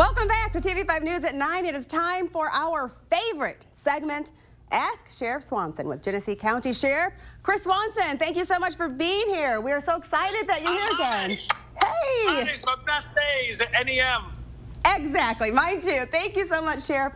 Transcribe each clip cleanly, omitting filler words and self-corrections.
Welcome back to TV5 News at 9. It is time for our favorite segment, Ask Sheriff Swanson with Genesee County Sheriff Chris Swanson. Thank you so much for being here. We are so excited that you're here again. Hey! It's my best days at NEM. Exactly, mine too. Thank you so much, Sheriff.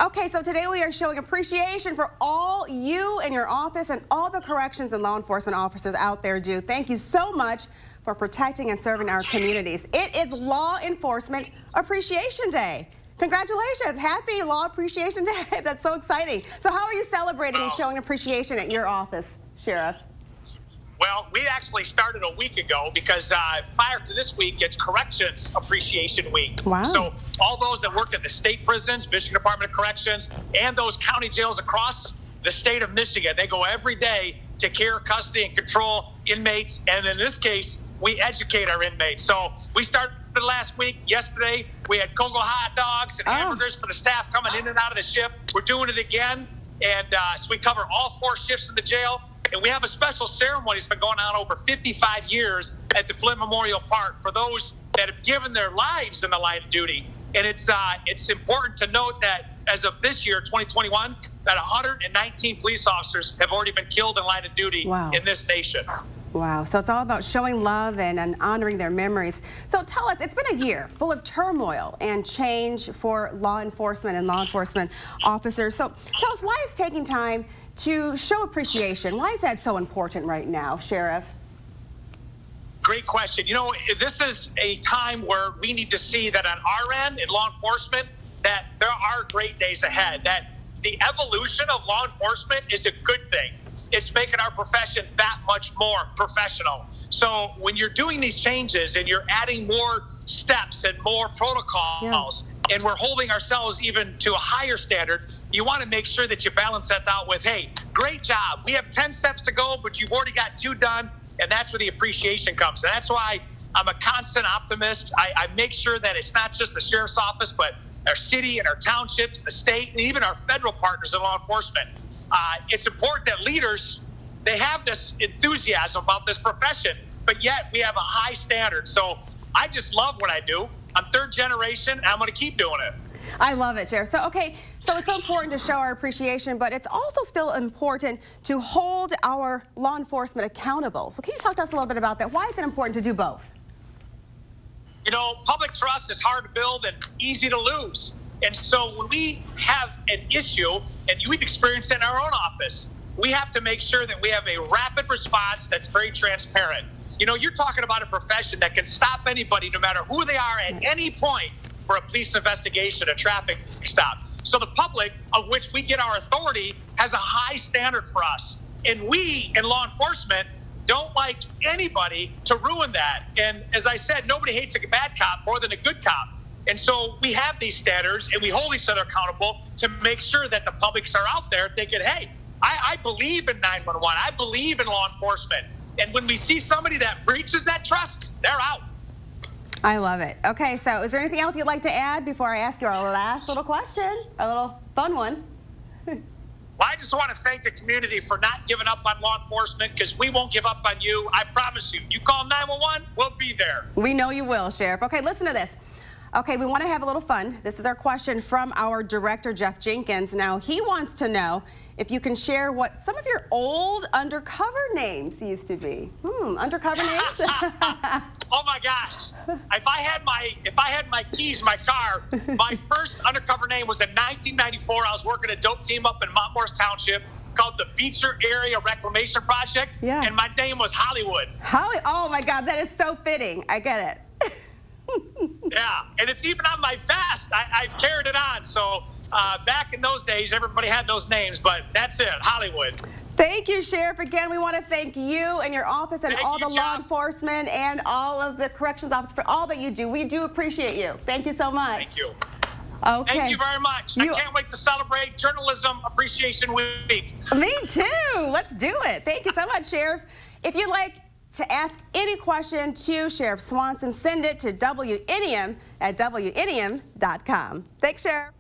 Okay, so today we are showing appreciation for all you and your office and all the corrections and law enforcement officers out there do. Thank you so much for protecting and serving our communities. It is Law Enforcement Appreciation Day. Congratulations. Happy Law Appreciation Day. That's so exciting. So how are you celebrating and showing appreciation at your office, Sheriff? Well, we actually started a week ago because prior to this week, it's Corrections Appreciation Week. Wow. So all those that work at the state prisons, Michigan Department of Corrections, and those county jails across the state of Michigan, they go every day to care, custody, and control inmates. And in this case, we educate our inmates. So we started last week. Yesterday, we had Cocoa hot dogs and hamburgers for the staff coming in and out of the ship. We're doing it again. And so we cover all 4 shifts in the jail. And we have a special ceremony that's been going on over 55 years at the Flint Memorial Park for those that have given their lives in the line of duty. And it's important to note that as of this year, 2021, that 119 police officers have already been killed in line of duty in this nation. Wow, so it's all about showing love and honoring their memories. So tell us, it's been a year full of turmoil and change for law enforcement and law enforcement officers. So tell us, why is taking time to show appreciation? Why is that so important right now, Sheriff? Great question. You know, this is a time where we need to see that on our end in law enforcement, that there are great days ahead, that the evolution of law enforcement is a good thing. It's making our profession that much more professional. So when you're doing these changes and you're adding more steps and more protocols, and we're holding ourselves even to a higher standard, you want to make sure that you balance that out with, hey, great job. We have 10 steps to go, but you've already got 2 done. And that's where the appreciation comes. And that's why I'm a constant optimist. I make sure that it's not just the sheriff's office, but our city and our townships, the state, and even our federal partners in law enforcement. It's important that leaders, they have this enthusiasm about this profession, but yet we have a high standard. So I just love what I do. I'm 3rd generation, and I'm going to keep doing it. I love it, Sheriff. So, okay, so it's so important to show our appreciation, but it's also still important to hold our law enforcement accountable. So can you talk to us a little bit about that? Why is it important to do both? You know, public trust is hard to build and easy to lose. And so when we have an issue, and we've experienced it in our own office, we have to make sure that we have a rapid response that's very transparent. You know, you're talking about a profession that can stop anybody, no matter who they are, at any point for a police investigation, a traffic stop. So the public, of which we get our authority, has a high standard for us. And we, in law enforcement, don't like anybody to ruin that. And as I said, nobody hates a bad cop more than a good cop. And so we have these standards, and we hold each other accountable to make sure that the publics are out there thinking, hey, I believe in 911. I believe in law enforcement. And when we see somebody that breaches that trust, they're out. I love it. Okay, so is there anything else you'd like to add before I ask you our last little question, a little fun one? Well, I just want to thank the community for not giving up on law enforcement, because we won't give up on you. I promise you. You call 911, we'll be there. We know you will, Sheriff. Okay, listen to this. Okay, we want to have a little fun. This is our question from our director, Jeff Jenkins. Now, he wants to know if you can share what some of your old undercover names used to be. Undercover names? Oh my gosh! If I had my keys in my car, my first undercover name was in 1994. I was working a dope team up in Montmorris Township called the Beecher Area Reclamation Project, and my name was Hollywood. Oh my God, that is so fitting. I get it. Yeah, and it's even on my vest. I've carried it on. So back in those days, everybody had those names, but that's it, Hollywood. Thank you, Sheriff. Again, we want to thank you and your office and all the law enforcement and all of the corrections officers for all that you do. We do appreciate you. Thank you so much. Thank you. Okay. Thank you very much. I can't wait to celebrate Journalism Appreciation Week. Me too. Let's do it. Thank you so much, Sheriff. If you'd like to ask any question to Sheriff Swanson, send it to WNEM at WNEM.com. Thanks, Sheriff.